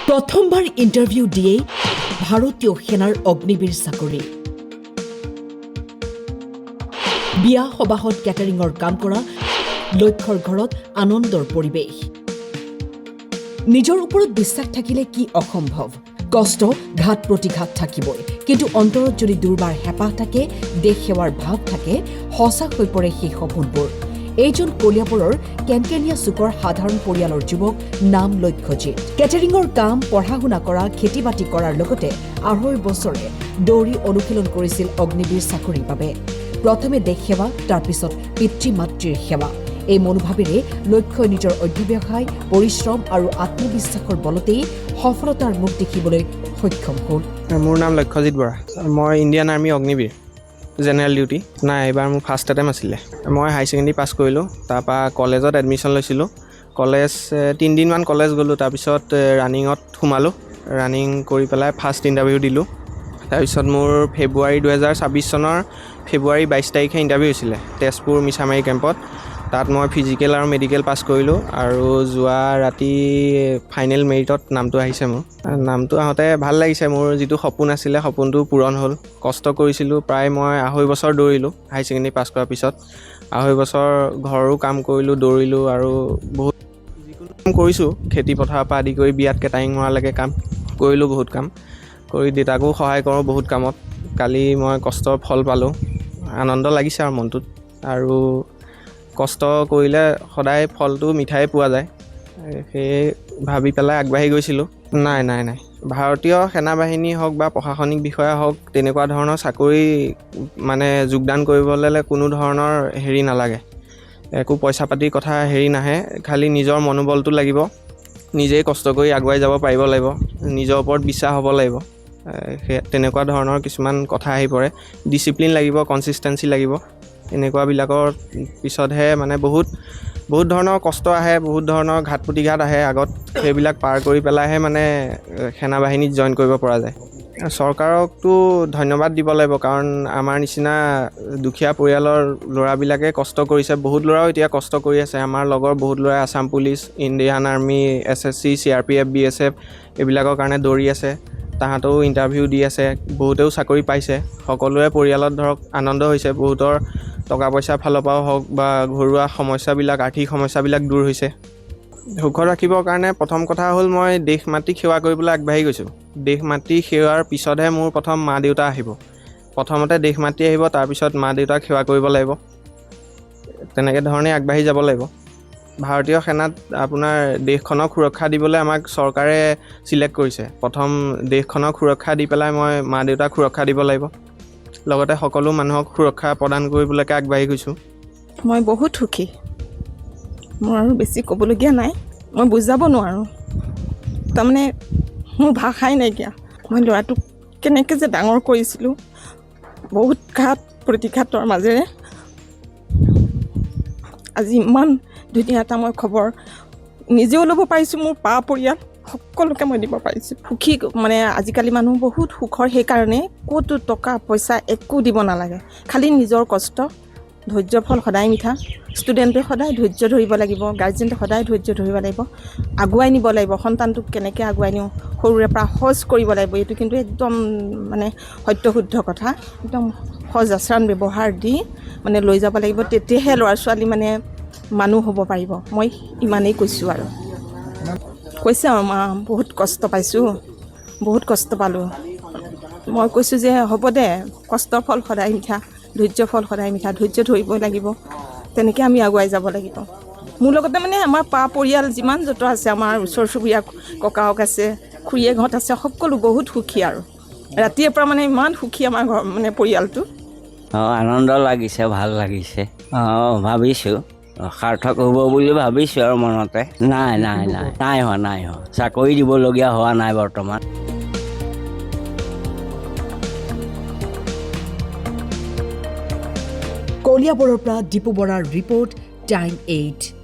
প্ৰথমবাৰ ইণ্টাৰভিউ দিয়েই ভাৰতীয় সেনাৰ অগ্নিবীৰ চাকৰি বিয়া সবাহত কেটাৰিঙৰ কাম কৰা লক্ষ্যৰ ঘৰত আনন্দৰ পৰিৱেশ নিজৰ ওপৰত বিশ্বাস থাকিলে কি অসম্ভৱ কষ্ট ঘাত প্ৰতিঘাত থাকিবই কিন্তু অন্তৰত যদি দুৰ্বাৰ হেঁপাহ থাকে দেশ সেৱাৰ ভাৱ থাকে সঁচা হৈ পৰে সেই সপোনবোৰ এইজন কলিয়াবৰৰ কেনকেনিয়া চুকৰ সাধাৰণ পৰিয়ালৰ যুৱক নাম লক্ষ্যজিৎ কেটাৰিঙৰ কাম পঢ়া শুনা কৰা খেতি বাতি কৰাৰ লগতে 2.5 বছৰে দৌৰি অনুশীলন কৰিছিল অগ্নিবীৰ চাকৰিৰ বাবে প্ৰথমে দেশ সেৱা তাৰপিছত পিতৃ মাতৃৰ সেৱা এই মনোভাৱেৰে লক্ষ্যই নিজৰ অধ্যৱসায় পৰিশ্ৰম আৰু আত্মবিশ্বাসৰ বলতেই সফলতাৰ মুখ দেখিবলৈ সক্ষম হ'ল মোৰ নাম লক্ষ্যজিৎ বৰা মই Indian army Agniveer general duty নাই এবাৰ মোৰ ফাৰ্ষ্ট এটেম্প আছিলে মই হাই ছেকেণ্ডেৰী পাছ কৰিলোঁ তাৰপৰা কলেজত এডমিশ্যন লৈছিলোঁ কলেজ 3 দিনমান কলেজ গ'লোঁ তাৰপিছত ৰানিঙত সোমালোঁ ৰানিং কৰি পেলাই ফাৰ্ষ্ট ইণ্টাৰভিউ দিলোঁ তাৰপিছত মোৰ ফেব্ৰুৱাৰী 2026 চনৰ ফেব্ৰুৱাৰী 22 তাৰিখে ইণ্টাৰভিউ হৈছিলে তেজপুৰ মিছামাৰী কেম্পত তাত মই ফিজিকেল আৰু মেডিকেল পাছ কৰিলোঁ আৰু যোৱা ৰাতি ফাইনেল মেৰিটত নামটো আহিছে মোৰ নামটো আহোঁতে ভাল লাগিছে মোৰ যিটো সপোন আছিলে সপোনটো পূৰণ হ'ল কষ্ট কৰিছিলোঁ প্ৰায় মই 2.5 বছৰ দৌৰিলোঁ হাই ছেকেণ্ডেৰী পাছ কৰাৰ পিছত 2.5 বছৰ ঘৰো কাম কৰিলোঁ দৌৰিলোঁ আৰু বহুত যিকোনো কাম কৰিছোঁ খেতি পথাৰৰ পৰা আদি কৰি বিয়াত কেটাৰিং মৰালৈকে কাম কৰিলোঁ বহুত কাম কৰি দেউতাকো সহায় কৰোঁ বহুত কামত কালি মই কষ্টৰ ফল পালোঁ আনন্দ লাগিছে আৰু মনটোত আৰু কষ্ট কৰিলে সদায় ফলটো মিঠাই পোৱা যায় সেয়ে ভাবি পেলাই আগবাঢ়ি গৈছিলোঁ নাই ভাৰতীয় সেনাবাহিনী হওক বা প্ৰশাসনিক বিষয়া হওক তেনেকুৱা ধৰণৰ চাকৰি মানে যোগদান কৰিবলৈ কোনো ধৰণৰ হেৰি নালাগে একো পইচা পাতিৰ কথা হেৰি নাহে খালি নিজৰ মনোবলটো লাগিব নিজেই কষ্ট কৰি আগুৱাই যাব পাৰিব লাগিব নিজৰ ওপৰত বিশ্বাস হ'ব লাগিব তেনেকুৱা ধৰণৰ কিছুমান কথা আহি পৰে ডিচিপ্লিন লাগিব কনচিষ্টেঞ্চি লাগিব এনেকুৱাবিলাকৰ পিছতহে মানে বহুত ধৰণৰ কষ্ট আহে বহুত ধৰণৰ ঘাত প্ৰতিঘাত আহে আগত সেইবিলাক পাৰ কৰি পেলাইহে মানে সেনাবাহিনীত জইন কৰিব পৰা যায় চৰকাৰকতো ধন্যবাদ দিব লাগিব কাৰণ আমাৰ নিচিনা দুখীয়া পৰিয়ালৰ ল'ৰাবিলাকে কষ্ট কৰিছে বহুত ল'ৰাও এতিয়া কষ্ট কৰি আছে আমাৰ লগৰ বহুত ল'ৰাই Assam police Indian army SSC CRPF BSF এইবিলাকৰ কাৰণে দৌৰি আছে তাহাঁতেও ইণ্টাৰভিউ দি আছে বহুতেও চাকৰি পাইছে সকলোৰে পৰিয়ালত ধৰক আনন্দ হৈছে বহুতৰ টকা পইচাৰ ফালৰ পৰাও হওক বা ঘৰুৱা সমস্যাবিলাক আৰ্থিক সমস্যাবিলাক দূৰ হৈছে সুখত ৰাখিবৰ কাৰণে প্ৰথম কথা হ'ল মই দেশ মাতৃক সেৱা কৰিবলৈ আগবাঢ়ি গৈছোঁ দেশ মাতৃ সেৱাৰ পিছতহে মোৰ প্ৰথম মা দেউতা আহিব প্ৰথমতে দেশ মাতৃ আহিব তাৰপিছত মা দেউতাক সেৱা কৰিব লাগিব তেনেকৈ ধৰণে আগবাঢ়ি যাব লাগিব ভাৰতীয় সেনাত আপোনাৰ দেশখনক সুৰক্ষা দিবলৈ আমাক চৰকাৰে চিলেক্ট কৰিছে প্ৰথম দেশখনক সুৰক্ষা দি পেলাই মই মা দেউতাক সুৰক্ষা দিব লাগিব লগতে সকলো মানুহক সুৰক্ষা প্ৰদান কৰিবলৈকে আগবাঢ়ি গৈছোঁ মই বহুত সুখী মোৰ আৰু বেছি ক'বলগীয়া নাই মই বুজাব নোৱাৰোঁ তাৰমানে মোৰ ভাষাই নাইকিয়া মই ল'ৰাটোক কেনেকৈ যে ডাঙৰ কৰিছিলোঁ বহুত ঘাত প্ৰতিঘাতৰ মাজেৰে আজি ইমান ধুনীয়া এটা মই খবৰ নিজেও ল'ব পাৰিছোঁ মোৰ পৰিয়াল সকলোকে মই দিব পাৰিছোঁ সুখী মানে আজিকালি মানুহ বহুত সুখৰ সেইকাৰণে ক'তো টকা পইচা একো দিব নালাগে খালি নিজৰ কষ্ট ধৈৰ্যৰ ফল সদায় মিঠা ষ্টুডেণ্টে সদায় ধৈৰ্য ধৰিব লাগিব গাৰ্জেনে সদায় ধৈৰ্য ধৰিব লাগিব আগুৱাই নিব লাগিব সন্তানটোক কেনেকৈ আগুৱাই নিওঁ সৰুৰে পৰা সহজ কৰিব লাগিব এইটো কিন্তু একদম মানে সত্য শুদ্ধ কথা একদম সহজ আচৰণ ব্যৱহাৰ দি মানে লৈ যাব লাগিব তেতিয়াহে ল'ৰা ছোৱালী মানে মানুহ হ'ব পাৰিব মই ইমানেই কৈছোঁ আৰু কৈছে আৰু মা বহুত কষ্ট পাইছোঁ বহুত কষ্ট পালোঁ মই কৈছোঁ যে হ'ব দে কষ্টৰ ফল সদায় মিঠা ধৈৰ্যৰ ফল সদায় মিঠা ধৈৰ্য ধৰিব লাগিব তেনেকৈ আমি আগুৱাই যাব লাগিব মোৰ লগতে মানে আমাৰ পৰিয়াল যিমান যত আছে আমাৰ ওচৰ চুবুৰীয়া ককাওক আছে খুৰীয়েকহঁত আছে সকলো বহুত সুখী আৰু ৰাতিৰ পৰা মানে ইমান সুখী আমাৰ ঘৰ মানে পৰিয়ালটো আনন্দ লাগিছে ভাল লাগিছে ভাবিছোঁ সাৰ্থক হ'ব বুলি ভাবিছোঁ আৰু মনতে নাই হোৱা চাকৰি দিবলগীয়া হোৱা নাই বৰ্তমান কলিয়াবৰৰ পৰা দীপু বৰাৰ ৰিপৰ্ট টাইম 8